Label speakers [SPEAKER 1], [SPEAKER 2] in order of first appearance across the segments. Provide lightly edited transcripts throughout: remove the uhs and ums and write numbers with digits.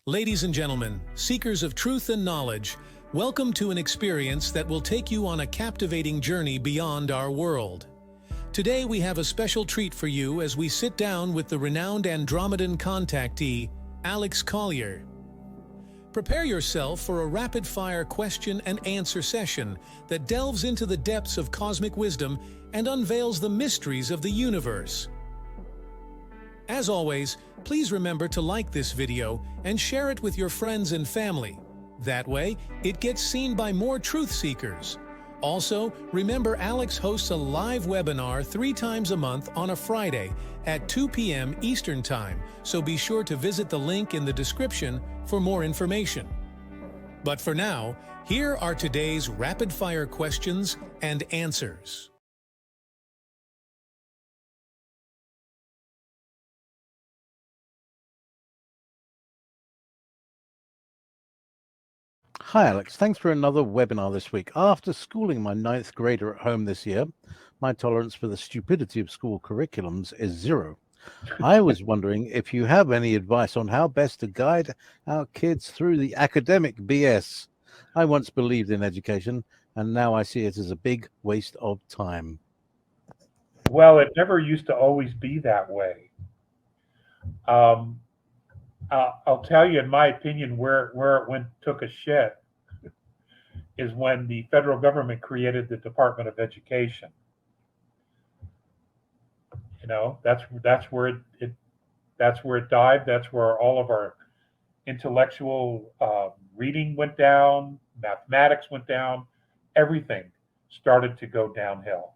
[SPEAKER 1] Ladies and gentlemen, seekers of truth and knowledge, welcome to an experience that will take you on a captivating journey beyond our world. Today we have a special treat for you as we sit down with the renowned Andromedan Contactee, Alex Collier. Prepare yourself for a rapid-fire question and answer session that delves into the depths of cosmic wisdom and unveils the mysteries of the universe. As always, please remember to like this video and share it with your friends and family. That way, it gets seen by more truth seekers. Also, remember Alex hosts a live webinar 3 times a month on a Friday at 2 p.m. Eastern Time, so be sure to visit the link in the description for more information. But for now, here are today's rapid-fire questions and answers.
[SPEAKER 2] Hi Alex, thanks for another webinar this week. After schooling my 9th grader at home this year, my tolerance for the stupidity of school curriculums is 0. I was wondering if you have any advice on how best to guide our kids through the academic BS. I once believed in education, and now I see it as a big waste of time.
[SPEAKER 3] Well, it never used to always be that way. Um, I'll tell you, in my opinion, where it took a shit is when the federal government created the Department of Education. You know, that's where it died. That's where all of our intellectual reading went down, mathematics went down, everything started to go downhill.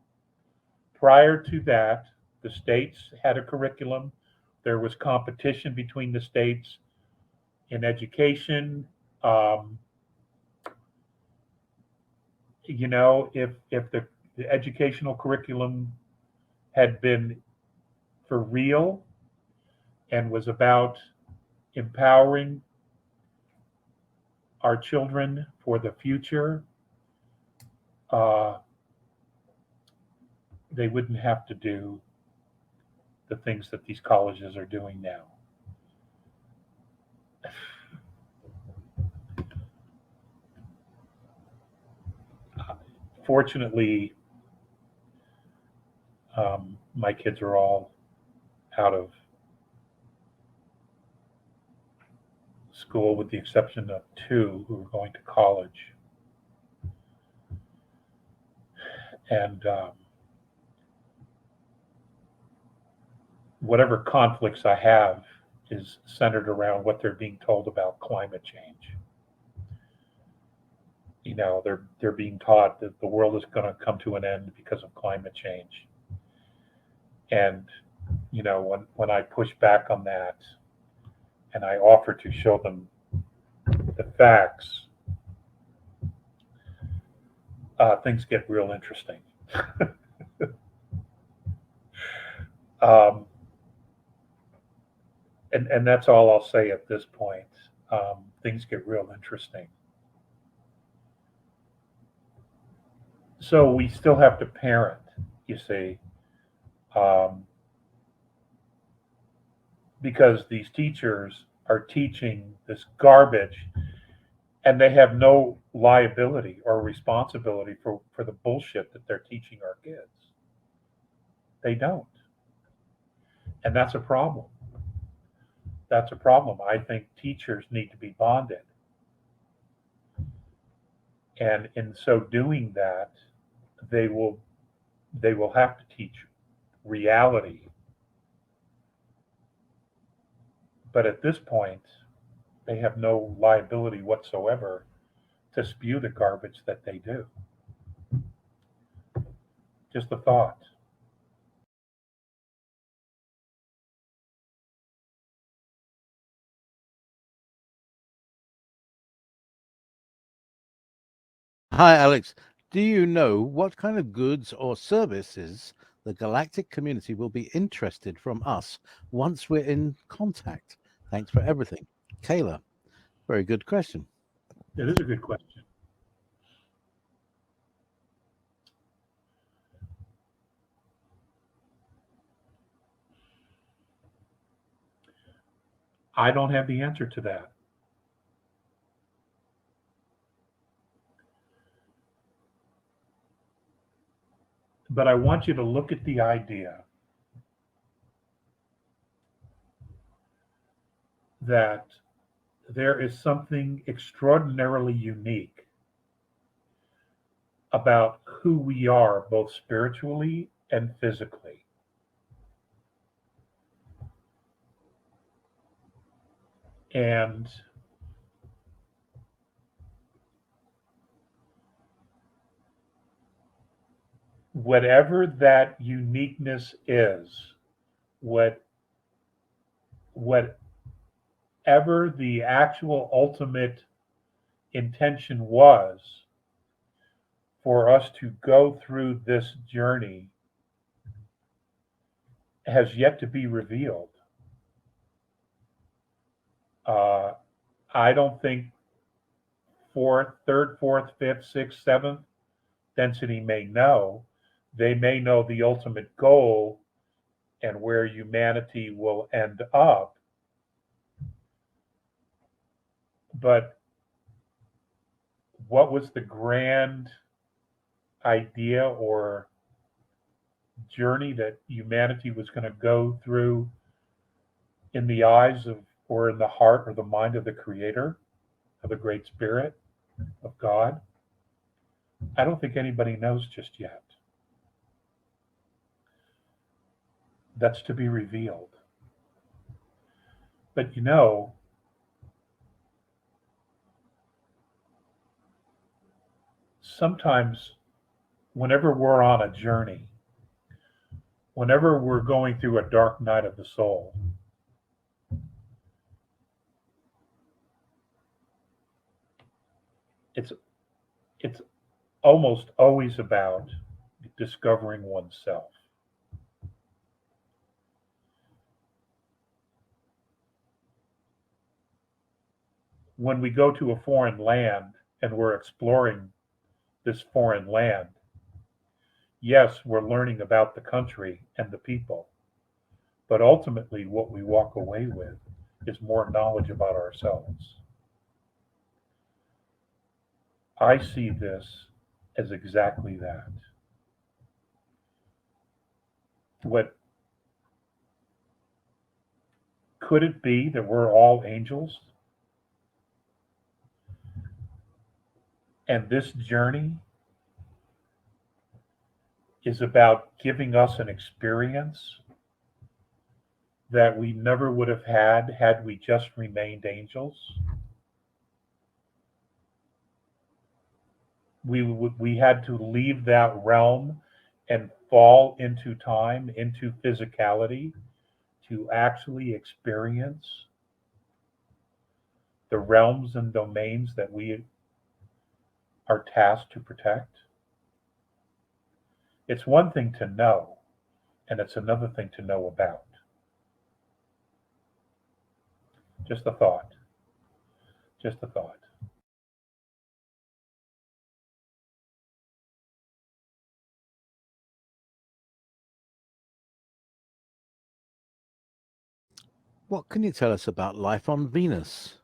[SPEAKER 3] Prior to that, the states had a curriculum. There was competition between the states in education. If the educational curriculum had been for real and was about empowering our children for the future, they wouldn't have to do the things that these colleges are doing now. Fortunately, my kids are all out of school with the exception of 2 who are going to college. And whatever conflicts I have is centered around what they're being told about climate change. You know, they're being taught that the world is going to come to an end because of climate change. And you know, when I push back on that and I offer to show them the facts, things get real interesting. And that's all I'll say at this point. Things get real interesting. So we still have to parent, you see, because these teachers are teaching this garbage and they have no liability or responsibility for the bullshit that they're teaching our kids. They don't. And that's a problem. That's a problem. I think teachers need to be bonded. And in so doing that, they will have to teach reality. But at this point, they have no liability whatsoever to spew the garbage that they do. Just a thought.
[SPEAKER 2] Hi Alex, do you know what kind of goods or services the galactic community will be interested from us once we're in contact? Thanks for everything. Kayla, very good question.
[SPEAKER 3] It is a good question. I don't have the answer to that. But I want you to look at the idea that there is something extraordinarily unique about who we are, both spiritually and physically. And whatever that uniqueness is, what whatever the actual ultimate intention was for us to go through this journey has yet to be revealed. Uh, I don't think third, fourth, fifth, sixth, seventh density may know. They may know the ultimate goal and where humanity will end up. But what was the grand idea or journey that humanity was going to go through in the eyes of, or in the heart or the mind of the Creator, of the Great Spirit, of God? I don't think anybody knows just yet. That's to be revealed. But sometimes whenever we're on a journey, whenever we're going through a dark night of the soul, it's it's almost always about discovering oneself. When we go to a foreign land and we're exploring this foreign land, yes, we're learning about the country and the people, but ultimately what we walk away with is more knowledge about ourselves. I see this as exactly that. What could it be that we're all angels? And this journey is about giving us an experience that we never would have had we just remained angels. We had to leave that realm and fall into time, into physicality, to actually experience the realms and domains that we are tasked to protect. It's one thing to know, and it's another thing to know about. Just a thought. Just a thought.
[SPEAKER 2] What can you tell us about life on Venus?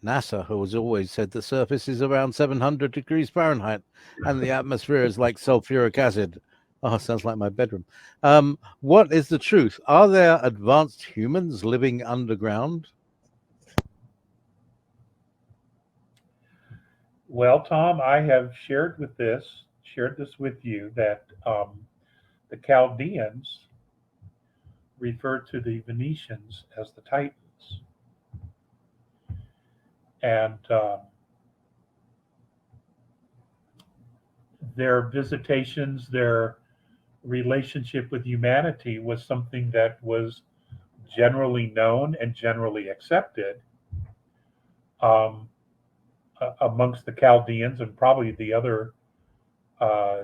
[SPEAKER 2] NASA has always said the surface is around 700 degrees Fahrenheit and the atmosphere is like sulfuric acid. Oh, sounds like my bedroom. What is the truth? Are there advanced humans living underground?
[SPEAKER 3] Well, Tom, I have shared this with you that the Chaldeans referred to the Venetians as the Titans. And their visitations, their relationship with humanity was something that was generally known and generally accepted um, amongst the Chaldeans and probably the other uh,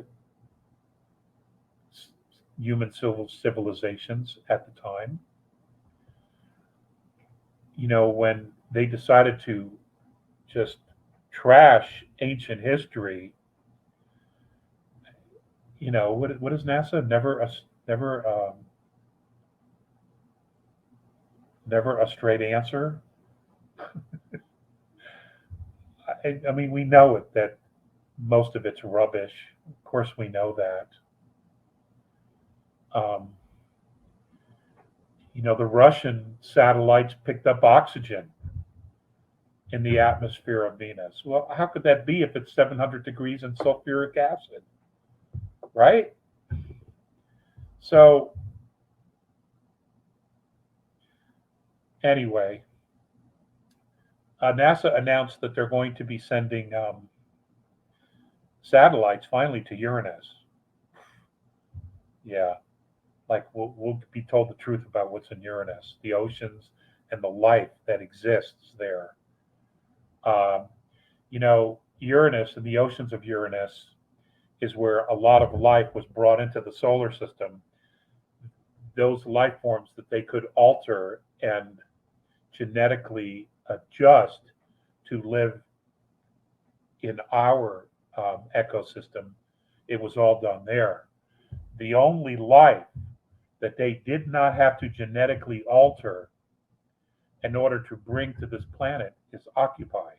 [SPEAKER 3] human civilizations at the time. When they decided to just trash ancient history, what is NASA? Never a straight answer. I mean, we know it that most of it's rubbish. Of course, we know that. Um, the Russian satellites picked up oxygen in the atmosphere of Venus. Well, how could that be if it's 700 degrees and sulfuric acid, right? So, anyway, NASA announced that they're going to be sending satellites finally to Uranus. Yeah, like we'll be told the truth about what's in Uranus, the oceans, and the life that exists there. Um, Uranus and the oceans of Uranus is where a lot of life was brought into the solar system. Those life forms that they could alter and genetically adjust to live in our ecosystem, it was all done there. The only life that they did not have to genetically alter in order to bring to this planet is octopus.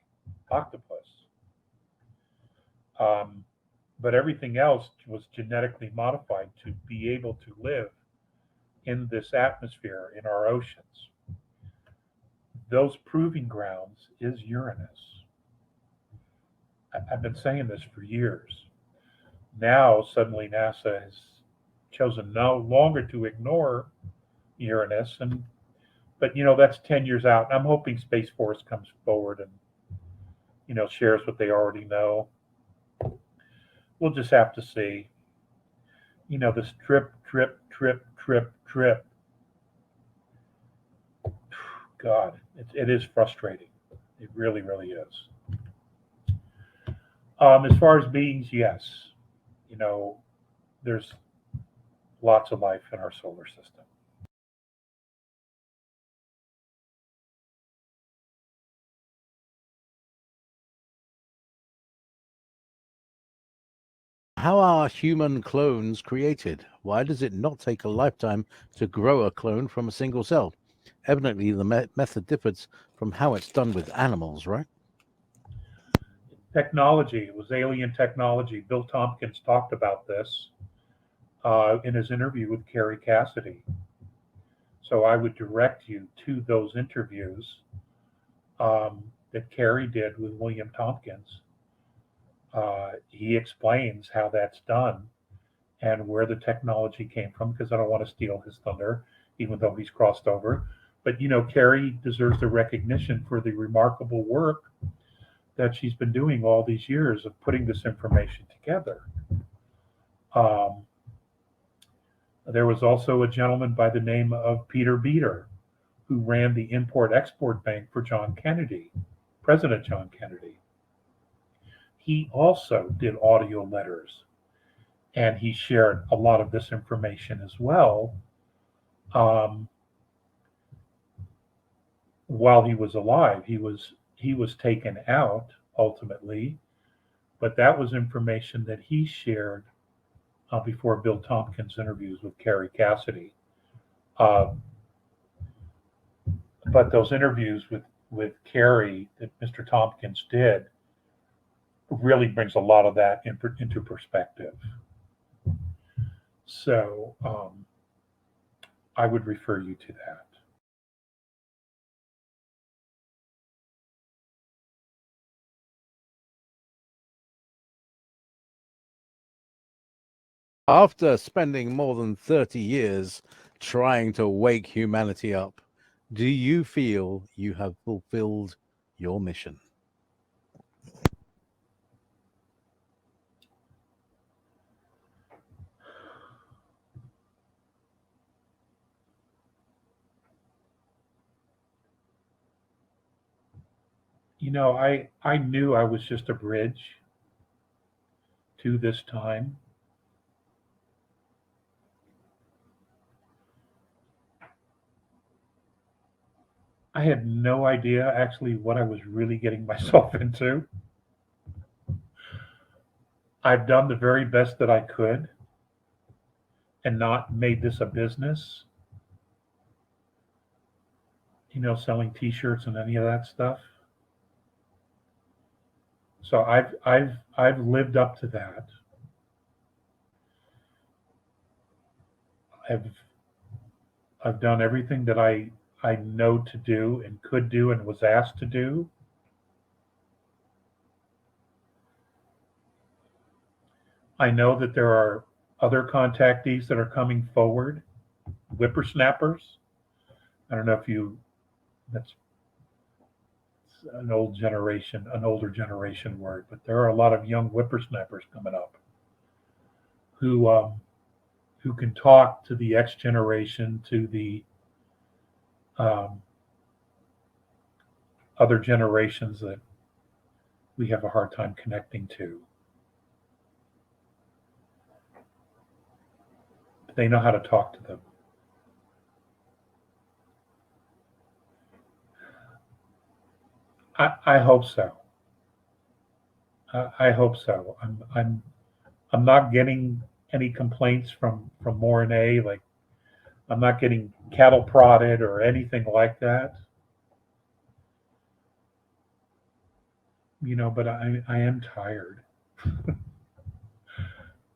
[SPEAKER 3] But everything else was genetically modified to be able to live in this atmosphere, in our oceans. Those proving grounds is Uranus. I've been saying this for years. Now, suddenly, NASA has chosen no longer to ignore Uranus, but that's 10 years out. And I'm hoping Space Force comes forward and shares what they already know. We'll just have to see. This drip, drip, drip, drip, drip. God, it is frustrating. It really, really is. As far as beings, yes, there's lots of life in our solar system.
[SPEAKER 2] How are human clones created? Why does it not take a lifetime to grow a clone from a single cell? Evidently, the method differs from how it's done with animals, right?
[SPEAKER 3] Technology, it was alien technology. Bill Tompkins talked about this in his interview with Carrie Cassidy. So I would direct you to those interviews that Carrie did with William Tompkins. He explains how that's done and where the technology came from, because I don't want to steal his thunder, even though he's crossed over. But Carrie deserves the recognition for the remarkable work that she's been doing all these years of putting this information together. There was also a gentleman by the name of Peter Beater, who ran the Import-Export Bank for John Kennedy, President John Kennedy. He also did audio letters, and he shared a lot of this information as well while he was alive. He was taken out ultimately, but that was information that he shared before Bill Tompkins' interviews with Carrie Cassidy. But those interviews with Carrie that Mr. Tompkins did really brings a lot of that into perspective. So I would refer you to that.
[SPEAKER 2] After spending more than 30 years trying to wake humanity up, do you feel you have fulfilled your mission?
[SPEAKER 3] I knew I was just a bridge to this time. I had no idea actually what I was really getting myself into. I've done the very best that I could and not made this a business, selling t-shirts and any of that stuff. So I've lived up to that. I've I've done everything that I know to do and could do and was asked to do. I know that there are other contactees that are coming forward, whippersnappers. I don't know if you, that's an older generation word, but there are a lot of young whippersnappers coming up who who can talk to the X generation, to the um, other generations that we have a hard time connecting to. They know how to talk to them. I hope so. I hope so. I'm not getting any complaints from Mornay. Like I'm not getting cattle prodded or anything like that. But I am tired.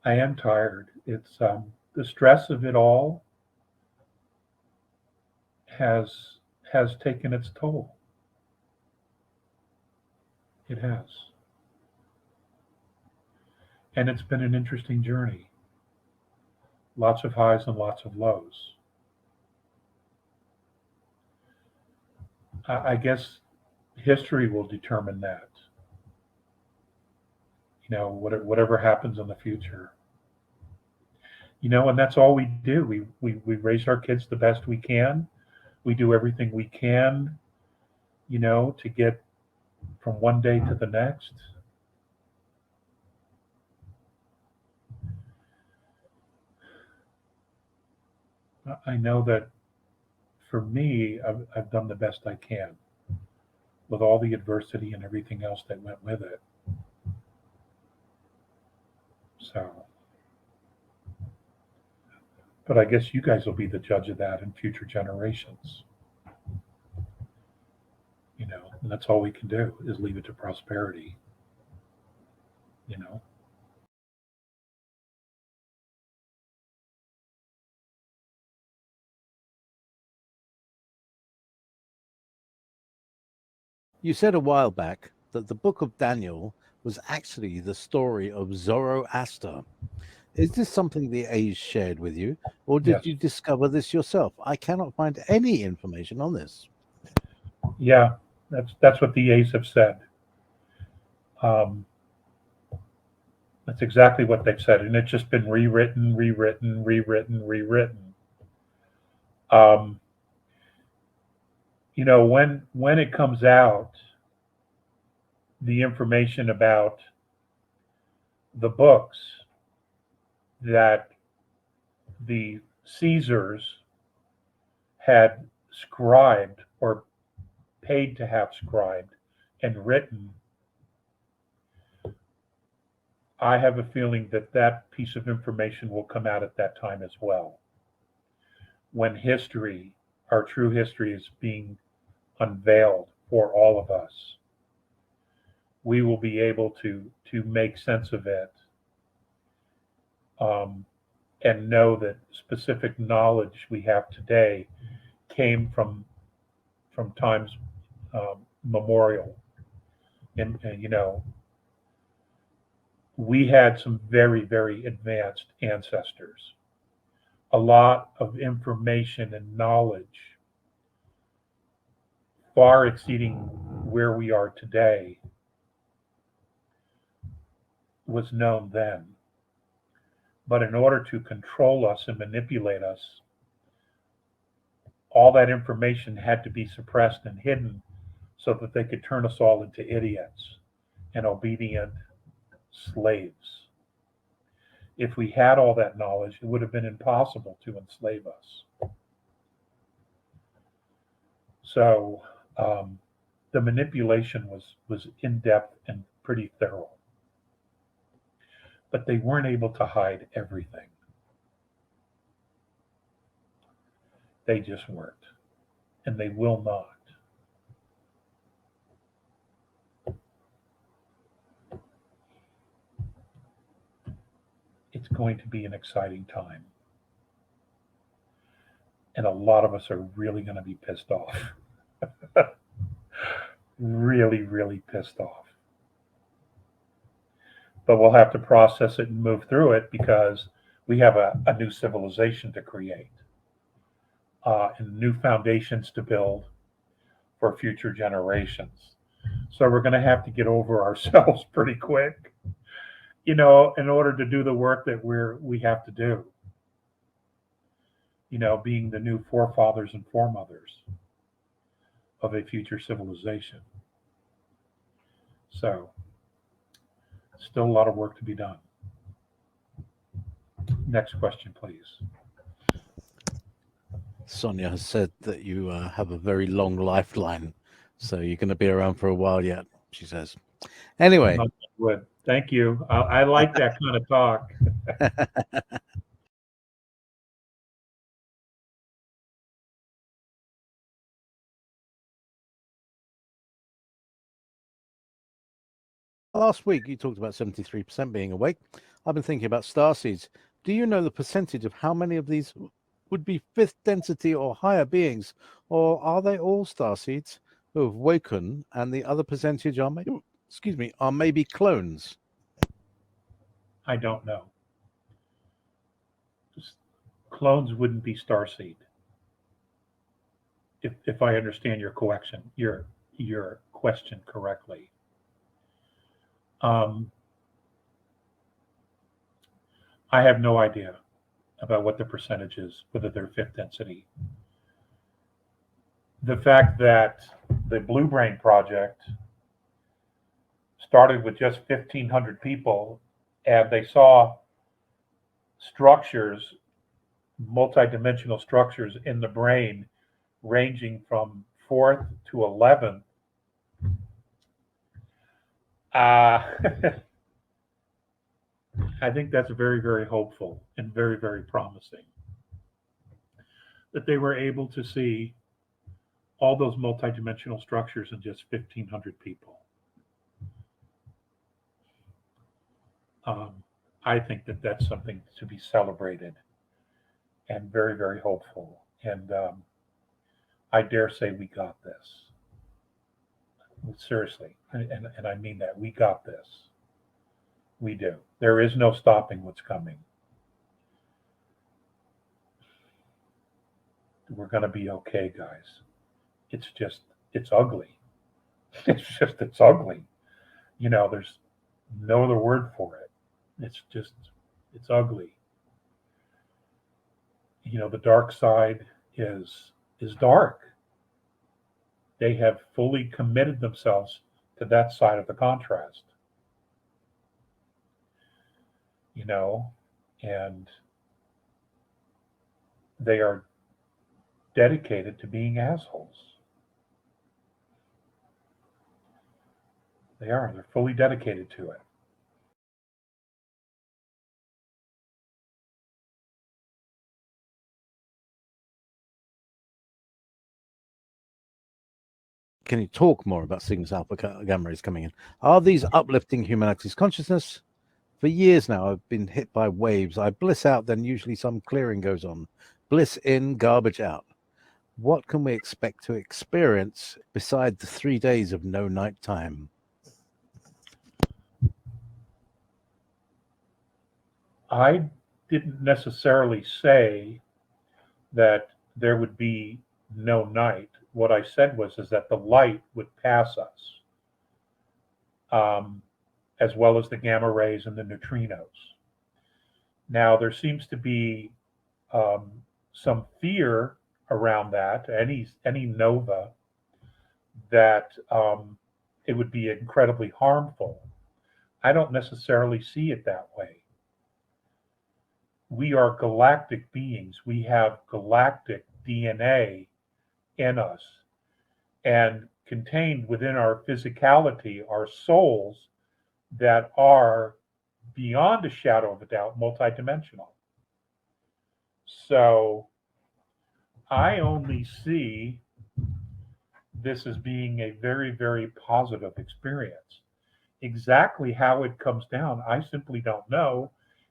[SPEAKER 3] I am tired. It's the stress of it all has has taken its toll. It has, and it's been an interesting journey. Lots of highs and lots of lows. I guess history will determine that. Whatever happens in the future. And that's all we do. We raise our kids the best we can. We do everything we can, to get from one day to the next. I know that for me, I've done the best I can with all the adversity and everything else that went with it. So, but I guess you guys will be the judge of that in future generations. And that's all we can do is leave it to prosperity. You know.
[SPEAKER 2] You said a while back that the book of Daniel was actually the story of Zoro Aster. Is this something the A's shared with you, or did
[SPEAKER 3] Yes.
[SPEAKER 2] you discover this yourself? I cannot find any information on this.
[SPEAKER 3] Yeah. That's what the A's have said. Um, that's exactly what they've said, and it's just been rewritten, rewritten, rewritten, rewritten. Um, when it comes out, the information about the books that the Caesars had scribed or paid to have scribed and written, I have a feeling that that piece of information will come out at that time as well. When history, our true history, is being unveiled for all of us, we will be able to make sense of it, um, and know that specific knowledge we have today came from times memorial. And we had some very, very advanced ancestors. A lot of information and knowledge far exceeding where we are today was known then. But in order to control us and manipulate us, all that information had to be suppressed and hidden so that they could turn us all into idiots and obedient slaves. If we had all that knowledge, it would have been impossible to enslave us. So the manipulation was in depth and pretty thorough, but they weren't able to hide everything. They just weren't, and they will not. It's going to be an exciting time. And a lot of us are really going to be pissed off. Really, really pissed off. But we'll have to process it and move through it because we have a new civilization to create and new foundations to build for future generations. So we're going to have to get over ourselves pretty quick, in order to do the work that we have to do. Being the new forefathers and foremothers of a future civilization. So, still a lot of work to be done. Next question, please.
[SPEAKER 2] Sonia has said that you have a very long lifeline, so you're going to be around for a while yet, she says. Anyway.
[SPEAKER 3] Good. Thank you. I like that kind of talk.
[SPEAKER 2] Last week, you talked about 73% being awake. I've been thinking about starseeds. Do you know the percentage of how many of these would be fifth density or higher beings? Or are they all starseeds who have woken and the other percentage are maybe clones?
[SPEAKER 3] I don't know. Clones wouldn't be starseed. If I understand your question correctly. I have no idea about what the percentage is, whether they're fifth density. The fact that the Blue Brain Project started with just 1,500 people and they saw structures, multidimensional structures in the brain ranging from 4th to 11th. I think that's very, very hopeful and very, very promising that they were able to see all those multidimensional structures in just 1,500 people. I think that that's something to be celebrated and very, very hopeful. And I dare say we got this. Seriously, and I mean that. We got this. We do. There is no stopping what's coming. We're going to be okay, guys. It's ugly. It's ugly. There's no other word for it. It's ugly. The dark side is dark. They have fully committed themselves to that side of the contrast. And they are dedicated to being assholes. They're fully dedicated to it.
[SPEAKER 2] Can you talk more about Cygnus Alpha Gamma rays coming in? Are these uplifting humanity's consciousness? For years now, I've been hit by waves. I bliss out, then usually some clearing goes on. Bliss in, garbage out. What can we expect to experience beside the 3 days of no night time?
[SPEAKER 3] I didn't necessarily say that there would be no night. What I said is that the light would pass us, as well as the gamma rays and the neutrinos. Now, there seems to be some fear around that, any nova, that it would be incredibly harmful. I don't necessarily see it that way. We are galactic beings. We have galactic DNA in us. And contained within our physicality are souls that are, beyond a shadow of a doubt, multidimensional. So I only see this as being a very, very positive experience. Exactly how it comes down, I simply don't know.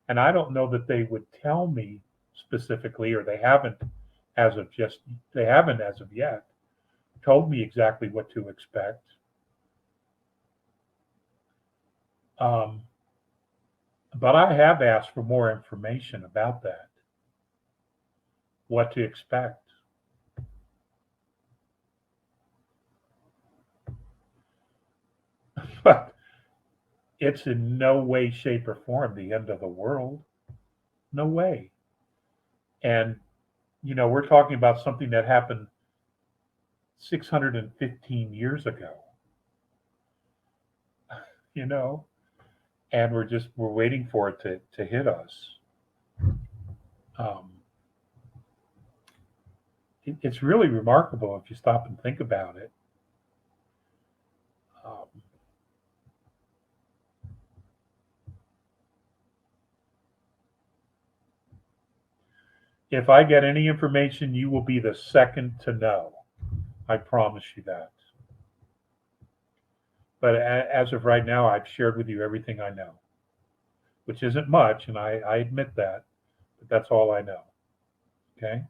[SPEAKER 3] And I don't know that they would tell me specifically, or they haven't they haven't as of yet told me exactly what to expect. But I have asked for more information about that, what to expect. But it's in no way, shape, or form the end of the world. No way. And, we're talking about something that happened 615 years ago, and we're waiting for it to hit us. It's really remarkable if you stop and think about it. If I get any information, you will be the second to know. I promise you that. But as of right now, I've shared with you everything I know, which isn't much, and I admit that, but that's all I know. Okay?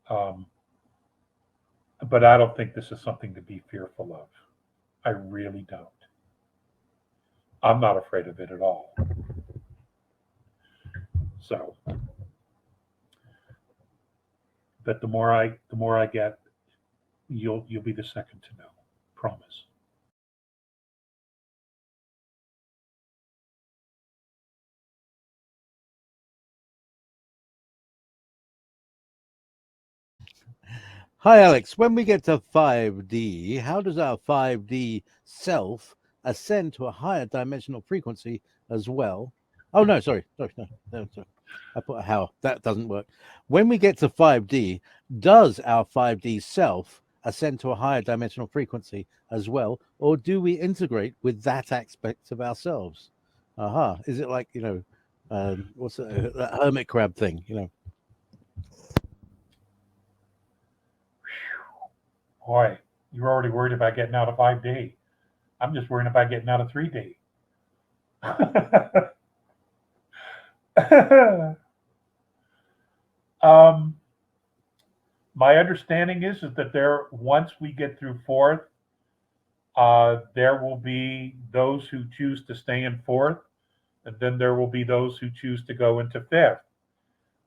[SPEAKER 3] But I don't think this is something to be fearful of. I really don't. I'm not afraid of it at all. So, but the more I get, you'll be the second to know. Promise.
[SPEAKER 2] Hi, Alex. When we get to 5D, how does our 5D self ascend to a higher dimensional frequency as well? Oh, no, sorry. No, sorry. I put a how. That doesn't work. When we get to 5D, does our 5D self ascend to a higher dimensional frequency as well, or do we integrate with that aspect of ourselves? Aha. Is it like, what's that hermit crab thing,
[SPEAKER 3] Boy, you're already worried about getting out of 5D. I'm just worried about getting out of 3D. My understanding is that once we get through fourth, there will be those who choose to stay in fourth, and then there will be those who choose to go into fifth.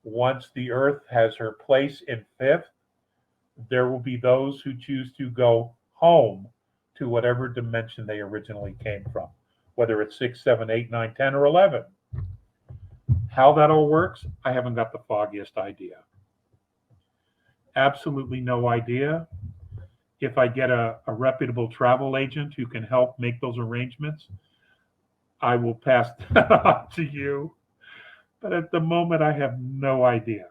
[SPEAKER 3] Once the Earth has her place in fifth, there will be those who choose to go home to whatever dimension they originally came from, whether it's 6, 7, 8, 9, 10, or 11. How that all works, I haven't got the foggiest idea. Absolutely no idea. If I get a reputable travel agent who can help make those arrangements, I will pass that on to you. But at the moment, I have no idea.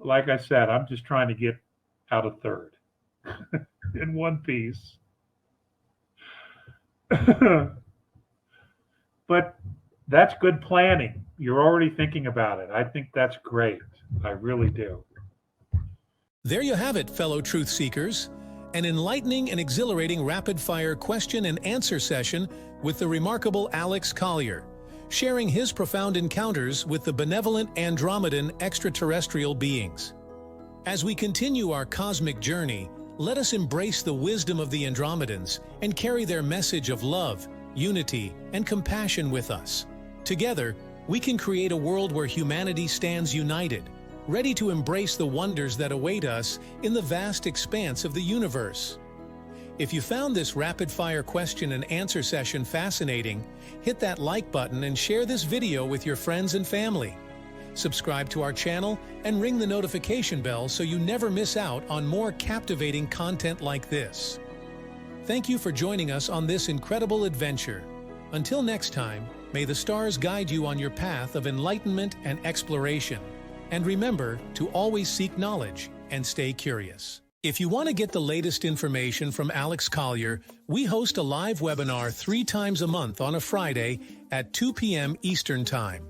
[SPEAKER 3] Like I said, I'm just trying to get out of third in one piece. But that's good planning. You're already thinking about it. I think that's great. I really do.
[SPEAKER 1] There you have it, fellow truth seekers. An enlightening and exhilarating rapid-fire question and answer session with the remarkable Alex Collier, sharing his profound encounters with the benevolent Andromedan extraterrestrial beings. As we continue our cosmic journey, let us embrace the wisdom of the Andromedans and carry their message of love, unity, and compassion with us. Together, we can create a world where humanity stands united, ready to embrace the wonders that await us in the vast expanse of the universe. If you found this rapid-fire question and answer session fascinating, hit that like button and share this video with your friends and family. Subscribe to our channel and ring the notification bell so you never miss out on more captivating content like this. Thank you for joining us on this incredible adventure. Until next time, may the stars guide you on your path of enlightenment and exploration. And remember to always seek knowledge and stay curious. If you want to get the latest information from Alex Collier, we host a live webinar 3 times a month on a Friday at 2 p.m. Eastern Time.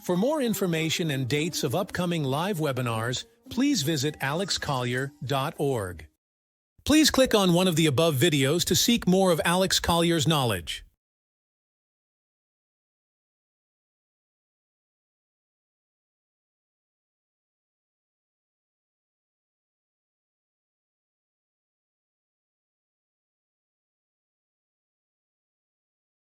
[SPEAKER 1] For more information and dates of upcoming live webinars, please visit alexcollier.org. Please click on one of the above videos to seek more of Alex Collier's knowledge.